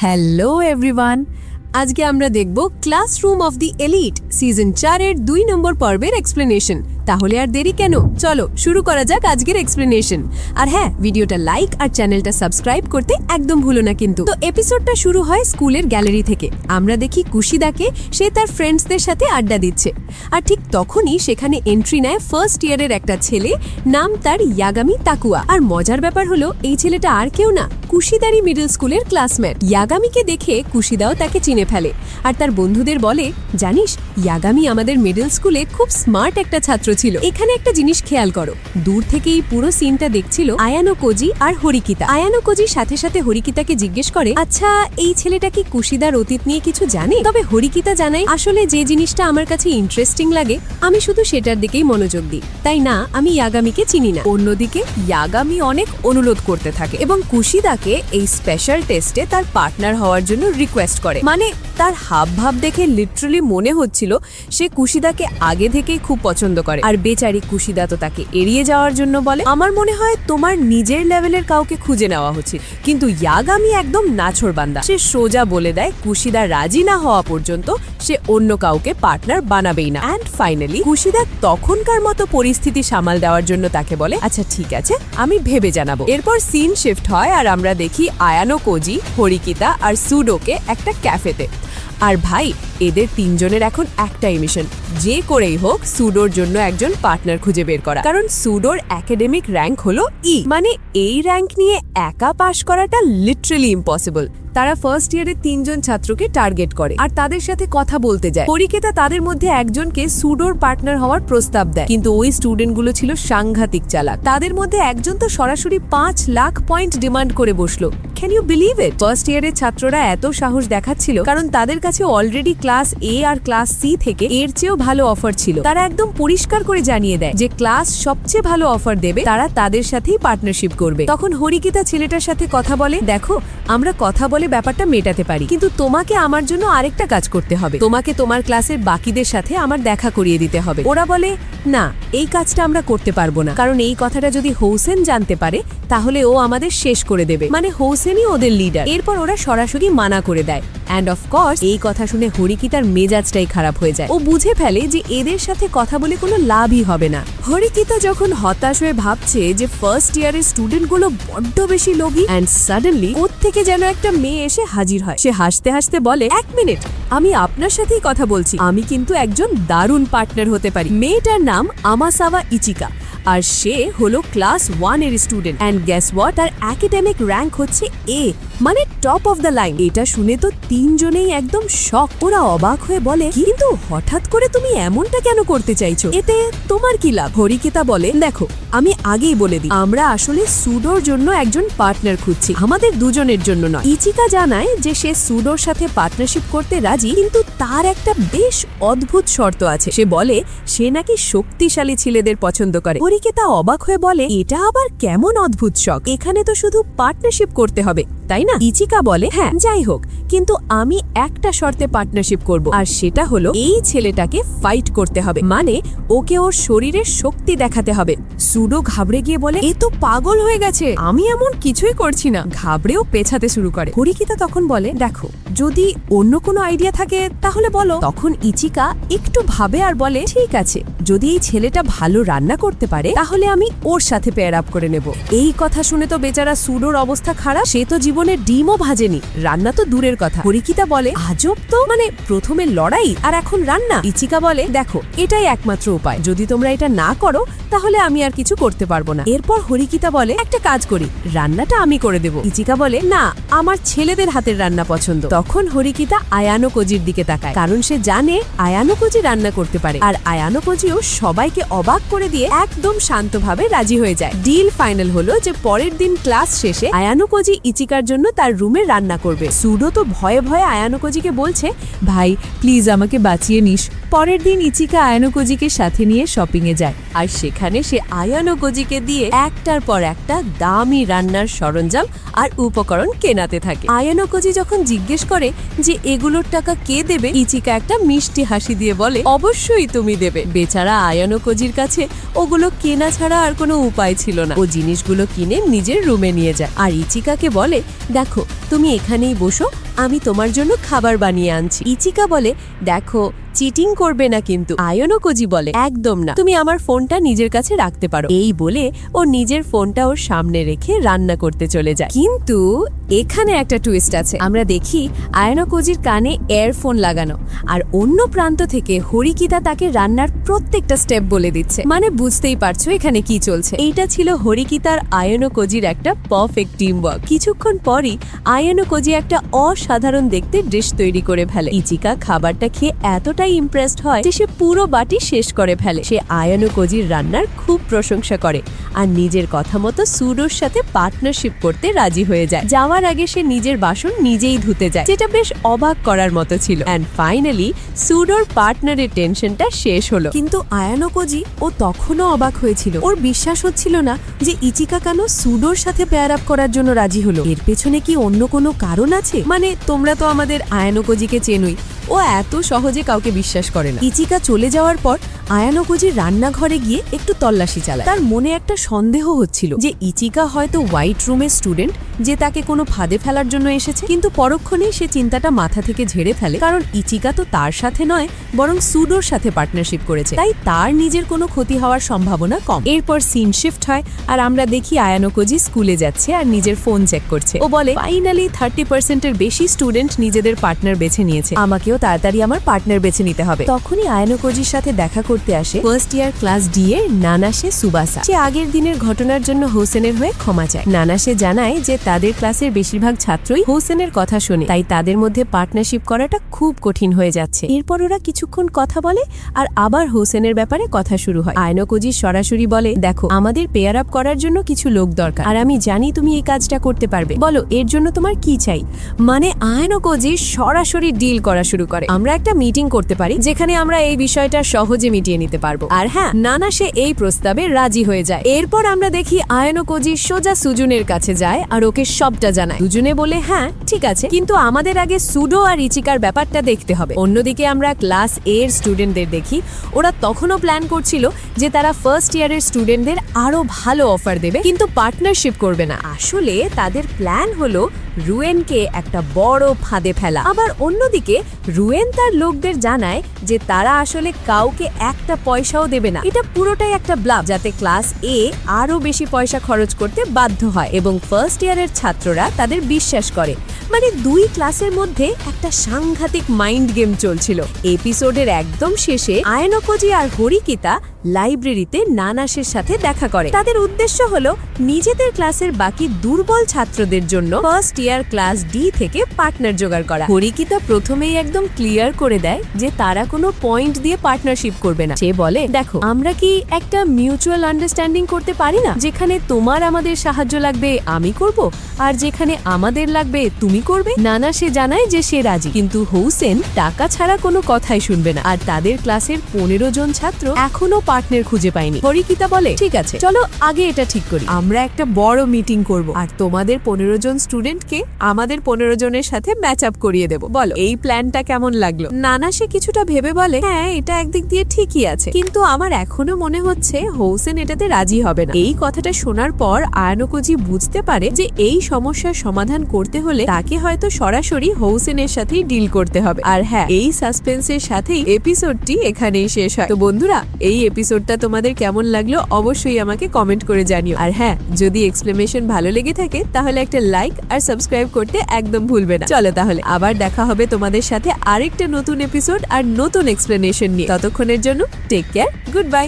Hello everyone, আজকে আমরা দেখব classroom of the elite season 4 এর 2 নম্বর পর্বের এক্সপ্লেনেশন। তাহলে আর দেরি কেন, চলো শুরু করা যাক আজকের এক্সপ্লেনেশন। আর হ্যাঁ, ভিডিওটা লাইক আর চ্যানেলটা সাবস্ক্রাইব করতে একদম ভুলো না কিন্তু। তো এপিসোডটা শুরু হয় স্কুলের গ্যালারি থেকে। আমরা দেখি কুশিদাকে, সে তার ফ্রেন্ডসদের সাথে আড্ডা দিচ্ছে। আর ঠিক তখনই সেখানে এন্ট্রি নেয় ফার্স্ট ইয়ারের একটা ছেলে, নাম তার ইয়াগামি তাকুয়া। আর মজার ব্যাপার হলো এই ছেলেটা আর কেউ না, কুশিদারি মিডল স্কুলের ক্লাসমেট। ইয়াগামিকে দেখে কুশিদাও তাকে চিনে ফেলে আর তার বন্ধুদের বলে, জানিস ইয়াগামি আমাদের মিডল স্কুলে খুব স্মার্ট একটা ছাত্র ছিল। এখানে একটা জিনিস খেয়াল করো, দূর থেকে এই পুরো সিনটা দেখছিল আয়ানো কোজি আর হরিকিতা। আয়ানো কোজির সাথে সাথে হরিকিতাকে জিজ্ঞেস করে, আচ্ছা এই ছেলেটা কি কুশিদার অতীত নিয়ে কিছু জানে? তবে হরিকিতা জানায়, আসলে যে জিনিসটা আমার কাছে ইন্টারেস্টিং লাগে আমি শুধু সেটার দিকেই মনোযোগ দিই, তাই না আমি ইয়াগামিকে চিনি না। অন্যদিকে ইয়াগামি অনেক অনুরোধ করতে থাকে এবং কুশিদাকে এই স্পেশাল টেস্টে তার পার্টনার হওয়ার জন্য রিকোয়েস্ট করে। মানে তার হাবভাব দেখে লিটারালি মনে হচ্ছিল সে কুশিদাকে আগে থেকেই খুব পছন্দ করে। আর বেচারি কুশিদা তো তাকে এড়িয়ে যাওয়ার জন্য বলে, আমার মনে হয় তোমার নিজের লেভেলের কাউকে খুঁজে নেওয়া উচিত। কিন্তু ইয়াগামি একদম নাছোড়বান্দা, সে সোজা বলে দেয় কুশিদা রাজি না হওয়া পর্যন্ত সে অন্য কাউকে পার্টনার বানাবেই না। অ্যান্ড ফাইনালি কুশিদা তখনকার মতো পরিস্থিতি সামাল দেওয়ার জন্য তাকে বলে, আচ্ছা ঠিক আছে আমি ভেবে জানাবো। এরপর সিন শিফট হয় আর আমরা দেখি আয়ানো কোজি, হরিকিতা আর সুডোকে একটা ক্যাফেতে। আর ভাই এদের তিনজনের এখন একটাই মিশন, যে করেই হোক সুডোর জন্য একজন পার্টনার খুঁজে বের করা। কারণ সুডোর একাডেমিক র্যাঙ্ক হলো ই, মানে এই র্যাঙ্ক নিয়ে একা পাশ করাটা লিটারালি ইম্পসিবল। তারা ফার্স্ট ইয়ারের 3 জন ছাত্রকে টার্গেট করে আর তাদের সাথে কথা বলতে যায়। হরিকিতা তাদের মধ্যে একজনকে সুডোর পার্টনার হওয়ার প্রস্তাব দেয়, কিন্তু ওই স্টুডেন্টগুলো ছিল সাংঘাতিক চালাক। তাদের মধ্যে একজন তো সরাসরি 5 লাখ পয়েন্ট ডিমান্ড করে বসলো। Can you believe it? First ইয়ারের ছাত্ররা এত সাহস দেখাচ্ছিল কারণ তাদের কাছে অলরেডি ক্লাস এ আর ক্লাস সি থেকে এর চেয়েও ভালো অফার ছিল। তারা একদম পরিষ্কার করে জানিয়ে দেয় যে ক্লাস সবচেয়ে ভালো অফার দেবে তারা তাদের সাথেই পার্টনারশিপ করবে। তখন হরিকিতা ছেলেটার সাথে কথা বলে, দেখো আমরা কথা বলে ব্যাপারটা মেটাতে পারি, কিন্তু তোমাকে আমার জন্য আরেকটা কাজ করতে হবে, তোমাকে তোমার ক্লাসের বাকিদের সাথে আমার দেখা করিয়ে দিতে হবে। ওরা বলে, না এই কাজটা আমরা করতে পারবো না, কারণ এই কথাটা যদি হোসেন জানতে পারে তাহলে ও আমাদের শেষ করে দেবে, মানে হোসেনই ওদের লিডার। এরপর ওরা সরাসরি মানা করে দেয়। অ্যান্ড অফ কোর্স এই কথা শুনে হরিকিতার মেজাজটাই খারাপ হয়ে যায়। ও বুঝে ফেলে যে এদের সাথে কথা বলে কোনো লাভই হবে না। হরিকিতা যখন হতাশ হয়ে ভাবছে যে ফার্স্ট ইয়ারের স্টুডেন্টগুলো বড্ড বেশি লোভী, অ্যান্ড সাডেনলি ওর থেকে যেন একটা মেয়ে এসে হাজির হয়। সে হাসতে হাসতে বলে, এক মিনিট, আমি আপনার সাথেই কথা বলছি, আমি কিন্তু একজন দারুণ পার্টনার হতে পারি। মেয়েটার নাম আমাসাওয়া ইচিকা আর সে হলো ক্লাস 1 এর স্টুডেন্ট। অ্যান্ড গেস হোয়াট, তার একাডেমিক র্যাঙ্ক হচ্ছে এ, মানে টপ অফ দ্য লাইন। এটা শুনে তো তিনজনেই একদম শক। ওরা অবাক হয়ে বলে, কিন্তু হঠাৎ করে তুমি এমনটা কেন করতে চাইছো, এতে তোমার কি লাভ? হরিকিতা বলে, দেখো আমি আগেই বলে দিই, আমরা আসলে সুডোর জন্য একজন পার্টনার খুঁজছি, আমাদের দুজনের জন্য নয়। ইচিকা জানায় যে সে সুডোর সাথে পার্টনারশিপ করতে রাজি, কিন্তু তার একটা বেশ অদ্ভুত শর্ত আছে। সে বলে সে নাকি শক্তিশালী ছেলেদের পছন্দ করে। হরিকিতা অবাক হয়ে বলে, এটা আবার কেমন অদ্ভুত শখ, এখানে তো শুধু পার্টনারশিপ করতে হবে তাই না? ইচিকা বলে, হ্যাঁ যাই হোক, কিন্তু আমি একটা শর্তে পার্টনারশিপ করব, আর সেটা হলো এই ছেলেটাকে ফাইট করতে হবে, মানে ওকে ওর শরীরের শক্তি দেখাতে হবে। সুডো ঘাবড়ে গিয়ে বলে, এ তো পাগল হয়ে গেছে, আমি এমন কিছুই করছি না। ঘাবড়েও পেছাতে শুরু করে। হরিকিতা তখন বলে, দেখো যদি অন্য কোনো আইডিয়া থাকে তাহলে বলো। তখন ইচিকা একটু ভাবে আর বলে, ঠিক আছে, যদি এই ছেলেটা ভালো রান্না করতে পারে তাহলে আমি ওর সাথে পেয়ার আপ করে নেব। এই কথা শুনে তো বেচারা সুডোর অবস্থা খারাপ, সে তো জীবনে ডিমও ভাজেনি, রান্না তো দূরের কথা। হরিকিতা বলে, আজব তো, মানে প্রথমে লড়াই আর এখন রান্না। ইচিকা বলে, দেখো এটাই একমাত্র উপায়, যদি তোমরা এটা না করো তাহলে আমি আর কিছু করতে পারবো না। এরপর হরিকিতা বলে, একটা কাজ করি, রান্নাটা আমি করে দেব। ইচিকা বলে, না আমার ছেলেদের হাতের রান্না পছন্দ। তখন হরিকিতা আয়ানো কোজির দিকে তাকায়, কারণ সে জানে আয়ানো কোজি রান্না করতে পারে। আর আয়ানো কোজিও সবাইকে অবাক করে দিয়ে একদম শান্তভাবে রাজি হয়ে যায়। ডিল ফাইনাল হলো যে পরের দিন ক্লাস শেষে আয়ানো কোজি ইচিকার জন্য তার রুমে রান্না করবে। সুডো তো ভয়ে ভয়ে আয়ানো কোজিকে বলছে, ভাই প্লিজ আমাকে বাঁচিয়ে নিস। পরের দিন ইচিকা আয়ানো কোজিকে সাথে নিয়ে শপিং এ যায় আর সেখানে সে আয়ানো কোজিকে দিয়ে একটার পর একটা দামি রান্নার সরঞ্জাম আর উপকরণ কেনাতে থাকে। আয়ানো কোজি যখন জিজ্ঞেস করে যে এগুলোর টাকা কে দেবে, ইচিকা একটা মিষ্টি হাসি দিয়ে বলে, অবশ্যই তুমি দেবে। বেচারা আয়ানো কোজির কাছে ওগুলো কেনা ছাড়া আর কোনো উপায় ছিল না। ও জিনিসগুলো কিনে নিজের রুমে নিয়ে যায় আর ইচিকাকে বলে, দেখো তুমি এখানেই বসো, আমি তোমার জন্য খাবার বানিয়ে আনছি। ইচিকা বলে, দেখো চিটিং করবে না কিন্তু। আয়নোকোজি বলে, একদম না, তুমি আমার ফোনটা নিজের কাছে রাখতে পারো। এই বলে ও নিজের ফোনটা ওর সামনে রেখে রান্না করতে চলে যায়। কিন্তু এখানে একটা টুইস্ট আছে। আমরা দেখি আয়নোকোজির কানে এয়ারফোন লাগানো, আর অন্য প্রান্ত থেকে হরিকিতা তাকে রান্নার প্রত্যেকটা স্টেপ বলে দিচ্ছে। মানে বুঝতেই পারছো এখানে কি চলছে। এইটা ছিল হরিকিতার আয়নোকোজির একটা পারফেক্ট টিম ওয়ার্ক। কিছুক্ষণ পরই আয়নোকোজি একটা অসাধারণ দেখতে ডিশ তৈরি করে ফেলে। ইচিকা খাবারটা খেয়ে এতটাই ইমপ্রেসড হয় যে সে পুরো বাটি শেষ করে ফেলে। সে আয়নোকোজির রান্নার খুব প্রশংসা করে আর নিজের কথা মতো সুডোর সাথে পার্টনারশিপ করতে রাজি হয়ে যায়। যাওয়ার আগে সে নিজের বাসন নিজেই ধুতে যায়, যেটা বেশ অবাক করার মতো ছিল। এন্ড ফাইনালি সুডোর পার্টনারের টেনশনটা শেষ হলো। কিন্তু আয়নোকোজি ও তখনও অবাক হয়েছিল। ওর বিশ্বাস হচ্ছিল না যে ইচিকা কেন সুডোর সাথে পেয়ার আপ করার জন্য রাজি হলো। এর পেছনে কি অন্য কোনো কারণ আছে? মানে তোমরা তো আমাদের আয়নোকোজিকে চেনোই, ও এত সহজে কাউকে বিশ্বাস করে না। ইচিকা চলে যাওয়ার পর আয়ানোকোজি রান্নাঘরে গিয়ে একটু তল্লাশি চালায়। তার মনে একটা সন্দেহ হচ্ছিল যে ইচিকা হয়তো হোয়াইট রুমের স্টুডেন্ট, যে তাকে কোনো ফাঁদে ফেলার জন্য এসেছে। কিন্তু পরক্ষণেই সে চিন্তাটা মাথা থেকে ঝেড়ে ফেলে, কারণ ইচিকা তো তার সাথে নয় বরং সুডোর সাথে পার্টনারশিপ করেছে, তাই তার নিজের কোনো ক্ষতি হওয়ার সম্ভাবনা কম। এরপর সিন শিফট হয় আর আমরা দেখি আয়ানোকোজি স্কুলে যাচ্ছে আর নিজের ফোন চেক করছে। ও বলে, ফাইনালি 30%-এর বেশি স্টুডেন্ট নিজেদের পার্টনার বেছে নিয়েছে, আমাকেও তাড়াতাড়ি আমার পার্টনার বেছে নিতে হবে। তখনই আয়ানোকোজির সাথে দেখা করতে আসে ফার্স্ট ইয়ার ক্লাস ডি এর নানাশে সুবাসা। সে আগের দিনের ঘটনার জন্য হোসেনের হয়ে ক্ষমা চায়। নানাশে জানায় যে তাদের ক্লাসের বেশিরভাগ ছাত্রই হোসেনের কথা শোনে, তাই তাদের মধ্যে পার্টনারশিপ করাটা খুব কঠিন হয়ে যাচ্ছে। এরপর ওরা কিছুক্ষণ কথা বলে আর আবার হোসেনের ব্যাপারে কথা শুরু হয়। আয়নোকোজি সরাসরি বলে, দেখো আমাদের পেয়ার আপ করার জন্য কিছু লোক দরকার, আর আমি জানি তুমি এই কাজটা করতে পারবে, বলো এর জন্য তোমার কি চাই। মানে আয়নোকোজি সরাসরি ডিল করা শুরু করে। আমরা একটা মিটিং করতে পারি যেখানে আমরা এই বিষয়টা সহজে মিটিয়ে নিতে পারবো। আর হ্যাঁ, নানাশে এই প্রস্তাবে রাজি হয়ে যায়। এরপর আমরা দেখি আয়নোকোজি সোজা সুজুনের কাছে যায় আর ওকে সবটা জানায়। দুজনে বলে, হ্যাঁ ঠিক আছে, কিন্তু আমাদের আগে সুডো আর ইচিকার ব্যাপারটা দেখতে হবে। অন্যদিকে আমরা ক্লাস এ এর স্টুডেন্টদের দেখি, ওরা তখনও প্ল্যান করছিল যে তারা ফার্স্ট ইয়ারের স্টুডেন্টদের আরো ভালো অফার দেবে, কিন্তু পার্টনারশিপ করবে না। আসলে তাদের প্ল্যান হলো রুয়েনকে একটা বড় ফাঁদে ফেলা। আবার অন্যদিকে রুয়েন তার লোকদের জানায় যে তারা আসলে কাউকে একটা পয়সাও দেবে না। এটা পুরোটাই একটা ব্লাফ, যাতে ক্লাস এ আরো বেশি পয়সা খরচ করতে বাধ্য হয় এবং ফার্স্ট ইয়ারের ছাত্ররা তাদের বিশ্বাস করে। মানে দুই ক্লাসের মধ্যে একটা সাংঘাতিক মাইন্ড গেম চলছিল। এপিসোডের একদম শেষে আয়নোকোজি আর হরিকিতা লাইব্রেরিতে নানাশের সাথে দেখা করে। তাদের উদ্দেশ্য হলো নিজেদের ক্লাসের বাকি দুর্বল ছাত্রদের জন্য ফার্স্ট ইয়ার ক্লাস ডি থেকে পার্টনার জোগাড় করা। হরিকিতা প্রথমেই একদম ক্লিয়ার করে দেয় যে তারা কোনো পয়েন্ট দিয়ে পার্টনারশিপ করবে না। সে বলে, দেখো আমরা কি একটা মিউচুয়াল আন্ডারস্ট্যান্ডিং করতে পারি না, যেখানে তোমার আমাদের সাহায্য লাগবে আমি করব, আর যেখানে আমাদের লাগবে তুমি করবে। নানাশে জানায় যে সে রাজি, কিন্তু হোসেন টাকা ছাড়া কোনো কথাই শুনবে না। আর তাদের ক্লাসের 15 জন ছাত্র এখনো পার্টনার খুঁজে পায়নি। হরিকিতা বলে, ঠিক আছে চলো আগে এটা ঠিক করি, আমরা একটা বড় মিটিং করব আর তোমাদের 15 জন স্টুডেন্টকে আমাদের 15 জনের সাথে ম্যাচ আপ করিয়ে দেব। বলো এই প্ল্যানটা কেমন লাগলো? নানাশে কিছুটা ভেবে বলে, হ্যাঁ এটা একদিক দিয়ে ঠিকই আছে, কিন্তু আমার এখনো মনে হচ্ছে হোসেন এটাতে রাজি হবে না। এই কথাটা শোনার পর আয়নোকোজি বুঝতে পারে যে এই সমস্যার সমাধান করতে হলে তাকে হয়তো সরাসরি হোসেনের সাথেই ডিল করতে হবে। আর হ্যাঁ, এই সাসপেন্সের সাথেই এপিসোডটি এখানেই শেষ হয়। তো বন্ধুরা, এই এপিসোডটা তোমাদের কেমন লাগলো অবশ্যই আমাকে কমেন্ট করে জানিও। আর হ্যাঁ, যদি এক্সপ্লেনেশন ভালো লেগে থাকে তাহলে একটা লাইক আর সাবস্ক্রাইব করতে একদম ভুলবে না। চলো তাহলে আবার দেখা হবে তোমাদের সাথে আরেকটা নতুন এপিসোড আর নতুন এক্সপ্লেনেশন নিয়ে। ততক্ষণের জন্য টেক কেয়ার, গুড বাই।